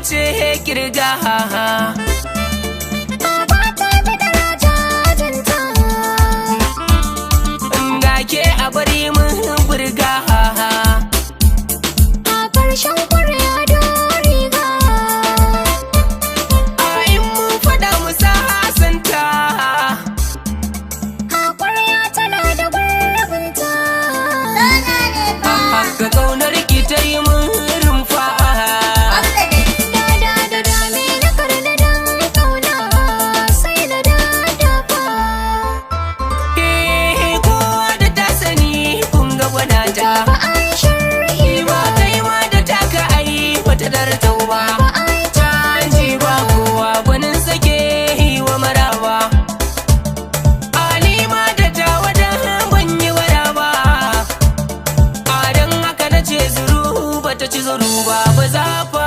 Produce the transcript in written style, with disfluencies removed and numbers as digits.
wuce kirga. Ga ke a bari mun burga. A ƙarshen ƙwarya don riga. A in mun faɗa mu sasanta. A ƙwarya tana da gurbinta. Ga ƙaunar ki ta yi mun rumfa. Da dame na karna don ƙauna sai na daddafa. Kowa da ta sani kun ga gwanata. Ba a yi sharhi ba. Ba kai ma da taka ai wata dartau ba. Ba a yi Canji ba kowa gwanin sake yi wa maraba. Alima da ta wadan ban yi wada ba. A don haka na ce zuru ba ta ci zuru ba za fa.